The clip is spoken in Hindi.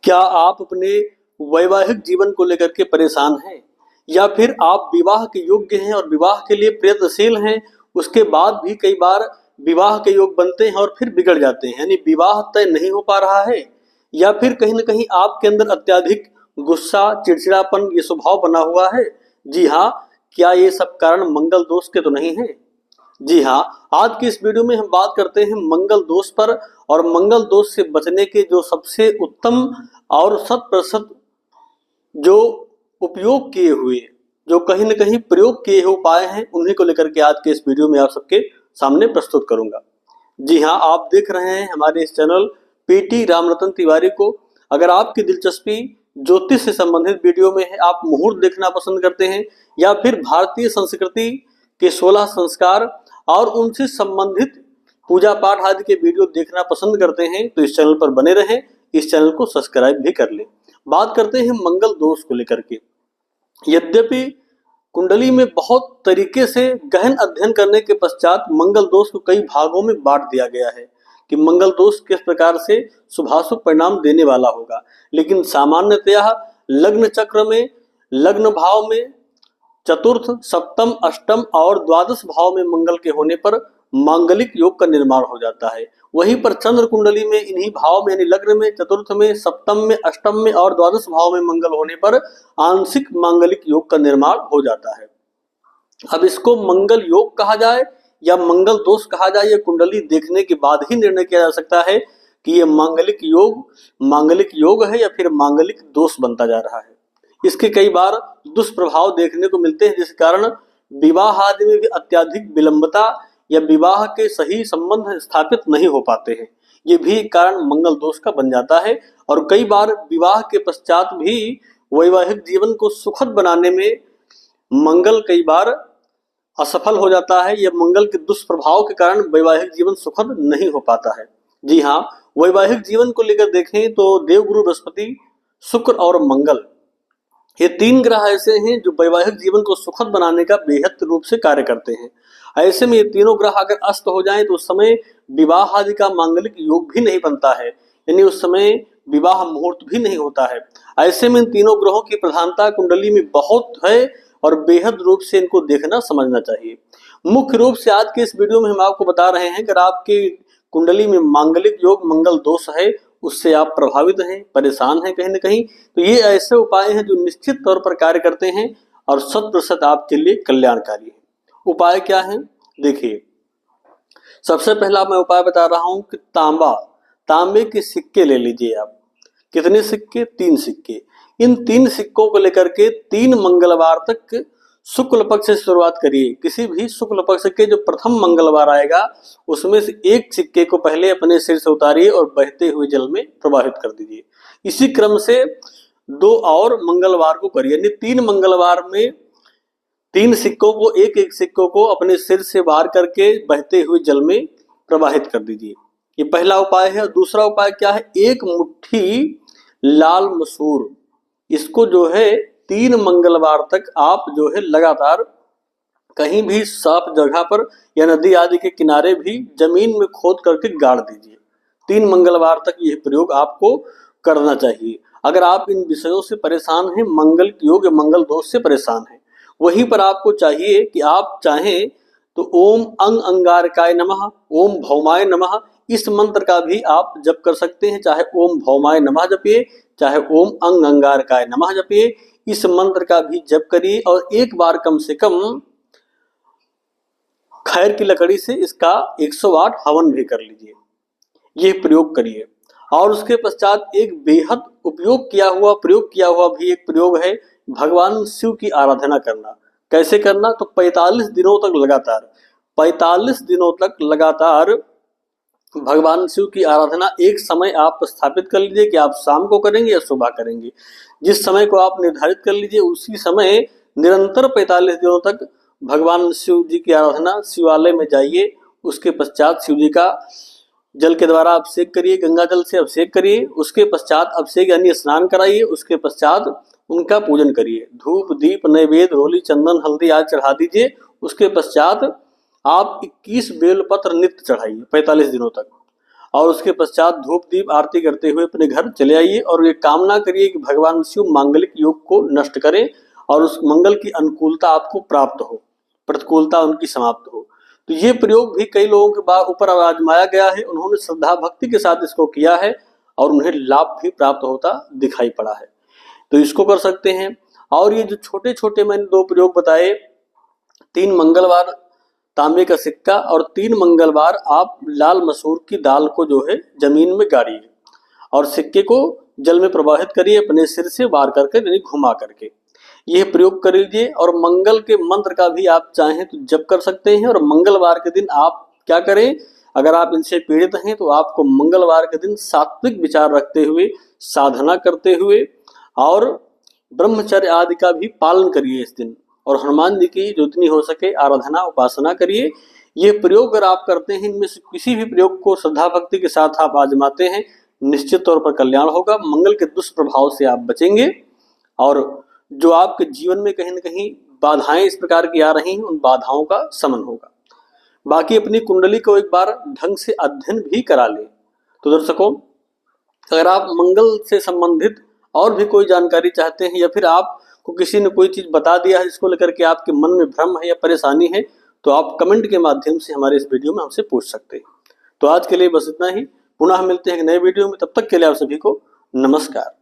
क्या आप अपने वैवाहिक जीवन को लेकर के परेशान हैं या फिर आप विवाह के योग्य हैं और विवाह के लिए प्रयत्नशील हैं, उसके बाद भी कई बार विवाह के योग बनते हैं और फिर बिगड़ जाते हैं, यानी विवाह तय नहीं हो पा रहा है, या फिर कहीं ना कहीं आपके अंदर अत्यधिक गुस्सा, चिड़चिड़ापन ये स्वभाव बना हुआ है? जी हाँ, क्या ये सब कारण मंगल दोष के तो नहीं है? जी हाँ, आज की इस वीडियो में हम बात करते हैं मंगल दोष पर और मंगल दोष से बचने के जो सबसे उत्तम और 100% जो उपयोग किए हुए, जो कहीं न कहीं प्रयोग किए हुए उपाय हैं, उन्हीं को लेकर के आज के इस वीडियो में आप सबके सामने प्रस्तुत करूंगा। जी हाँ, आप देख रहे हैं हमारे इस चैनल पीटी रामरतन तिवारी को। अगर आपकी दिलचस्पी ज्योतिष से संबंधित वीडियो में है, आप मुहूर्त देखना पसंद करते हैं या फिर भारतीय संस्कृति के 16 संस्कार और उनसे संबंधित पूजा पाठ आदि के वीडियो देखना पसंद करते हैं, तो इस चैनल पर बने रहें, इस चैनल को सब्सक्राइब भी कर लें। बात करते हैं मंगल दोष को लेकर के। यद्यपि कुंडली में बहुत तरीके से गहन अध्ययन करने के पश्चात मंगल दोष को कई भागों में बांट दिया गया है कि मंगल दोष किस प्रकार से शुभाशुभ परिणाम देने वाला होगा, लेकिन सामान्यतः लग्न चक्र में, लग्न भाव में चतुर्थ, सप्तम, अष्टम और द्वादश भाव में मंगल के होने पर मांगलिक योग का निर्माण हो जाता है। वहीं पर चंद्र कुंडली में इन्हीं भाव में, यानी लग्न में, चतुर्थ में, सप्तम में, अष्टम में और द्वादश भाव में मंगल होने पर आंशिक मांगलिक योग का निर्माण हो जाता है। अब इसको मंगल योग कहा जाए या मंगल दोष कहा जाए, यह कुंडली देखने के बाद ही निर्णय किया जा सकता है कि यह मांगलिक योग है या फिर मांगलिक दोष बनता जा रहा है। इसके कई बार दुष्प्रभाव देखने को मिलते हैं, जिस कारण विवाह आदि में भी अत्यधिक विलंबता या विवाह के सही संबंध स्थापित नहीं हो पाते हैं। ये भी कारण मंगल दोष का बन जाता है और कई बार विवाह के पश्चात भी वैवाहिक जीवन को सुखद बनाने में मंगल कई बार असफल हो जाता है। यह मंगल के दुष्प्रभाव के कारण वैवाहिक जीवन सुखद नहीं हो पाता है। जी हाँ, वैवाहिक जीवन को लेकर देखें तो देवगुरु बृहस्पति, शुक्र और मंगल, ये 3 ग्रह ऐसे हैं जो वैवाहिक जीवन को सुखद बनाने का बेहद रूप से कार्य करते हैं। ऐसे में ये तीनों ग्रह अगर अस्त हो जाएं तो उस समय विवाह आदि का मांगलिक योग भी नहीं बनता है, यानी उस समय विवाह मुहूर्त भी नहीं होता है। ऐसे में इन तीनों ग्रहों की प्रधानता कुंडली में बहुत है और बेहद रूप से इनको देखना समझना चाहिए। मुख्य रूप से आज के इस वीडियो में हम आपको बता रहे हैं, अगर आपकी कुंडली में मांगलिक योग मंगल दोष है, उससे आप प्रभावित हैं, परेशान हैं कहीं ना कहीं, तो ये ऐसे उपाय हैं जो निश्चित तौर पर कार्य करते हैं और 100% आपके लिए कल्याणकारी है। उपाय क्या है? देखिए, सबसे पहला मैं उपाय बता रहा हूं कि तांबे के सिक्के ले लीजिए आप। कितने सिक्के? 3 सिक्के। इन 3 सिक्कों को लेकर के 3 मंगलवार तक शुक्ल पक्ष से शुरुआत करिए। किसी भी शुक्ल पक्ष के जो प्रथम मंगलवार आएगा उसमें से एक सिक्के को पहले अपने सिर से उतारिए और बहते हुए जल में प्रवाहित कर दीजिए। इसी क्रम से 2 और मंगलवार को करिए, यानी 3 मंगलवार में 3 सिक्कों को, एक सिक्कों को अपने सिर से बाहर करके बहते हुए जल में प्रवाहित कर दीजिए। ये पहला उपाय है। दूसरा उपाय क्या है? 1 मुट्ठी लाल मसूर, इसको जो है 3 मंगलवार तक आप जो है लगातार कहीं भी साफ जगह पर या नदी आदि के किनारे भी जमीन में खोद करके गाड़ दीजिए। 3 मंगलवार तक यह प्रयोग आपको करना चाहिए। अगर आप इन विषयों से परेशान हैं, मंगल योग या मंगल दोष से परेशान हैं, वहीं पर आपको चाहिए कि आप चाहें तो ओम अंग अंगारकाय नमः, ओम भौमाय नमः, इस मंत्र का भी आप जप कर सकते हैं। चाहे ओम भौमाय नमः जपिए, चाहे ओम अंग अंगारकाय नमः जपिए, इस मंत्र का भी जप करिए और एक बार कम से कम खैर की लकड़ी से इसका 108 हवन भी कर लीजिए। यह प्रयोग करिए। और उसके पश्चात एक बेहद प्रयोग किया हुआ भी एक प्रयोग है, भगवान शिव की आराधना करना। कैसे करना? तो 45 दिनों तक लगातार भगवान शिव की आराधना एक समय आप स्थापित कर लीजिए कि आप शाम को करेंगे या सुबह करेंगे। जिस समय को आप निर्धारित कर लीजिए उसी समय निरंतर 45 दिनों तक भगवान शिव जी की आराधना, शिवालय में जाइए। उसके पश्चात शिव जी का जल के द्वारा अभिषेक करिए, गंगा जल से अभिषेक करिए। उसके पश्चात अभिषेक यानी स्नान कराइए। उसके पश्चात उनका पूजन करिए। धूप, दीप, नैवेद्य, रोली, चंदन, हल्दी आदि चढ़ा दीजिए। उसके पश्चात आप 21 बेलपत्र नित्य चढ़ाइए 45 दिनों तक। और उसके पश्चात धूप दीप आरती करते हुए अपने घर चले आइए और ये कामना करिए कि भगवान शिव मांगलिक योग को नष्ट करें और उस मंगल की अनुकूलता आपको प्राप्त हो, प्रतिकूलता उनकी समाप्त हो। तो ये प्रयोग भी कई लोगों के ऊपर आजमाया गया है, उन्होंने श्रद्धा भक्ति के साथ इसको किया है और उन्हें लाभ भी प्राप्त होता दिखाई पड़ा है। तो इसको कर सकते हैं। और ये जो छोटे छोटे मैंने 2 प्रयोग बताए, 3 मंगलवार तांबे का सिक्का और 3 मंगलवार आप लाल मसूर की दाल को जो है जमीन में गाड़िए और सिक्के को जल में प्रवाहित करिए अपने सिर से वार करके, यानी घुमा करके यह प्रयोग कर लीजिए। और मंगल के मंत्र का भी आप चाहें तो जप कर सकते हैं। और मंगलवार के दिन आप क्या करें, अगर आप इनसे पीड़ित हैं तो आपको मंगलवार के दिन सात्विक विचार रखते हुए, साधना करते हुए और ब्रह्मचर्य आदि का भी पालन करिए इस दिन। और हनुमान जी की जितनी हो सके आराधना उपासना करिए। ये प्रयोग अगर आप करते हैं, इनमें से किसी भी प्रयोग को श्रद्धा भक्ति के साथ आप आजमाते हैं, निश्चित तौर पर कल्याण होगा, मंगल के दुष्प्रभाव से आप बचेंगे और जो आपके जीवन में कहीं न कहीं बाधाएं इस प्रकार की आ रही हैं, उन बाधाओं का शमन होगा। बाकी अपनी कुंडली को एक बार ढंग से अध्ययन भी करा लें। तो दर्शकों, अगर आप मंगल से संबंधित और भी कोई जानकारी चाहते हैं या फिर आपको किसी ने कोई चीज बता दिया है जिसको लेकर के आपके मन में भ्रम है या परेशानी है, तो आप कमेंट के माध्यम से हमारे इस वीडियो में हमसे पूछ सकते हैं। तो आज के लिए बस इतना ही, पुनः मिलते हैं एक नए वीडियो में, तब तक के लिए आप सभी को नमस्कार।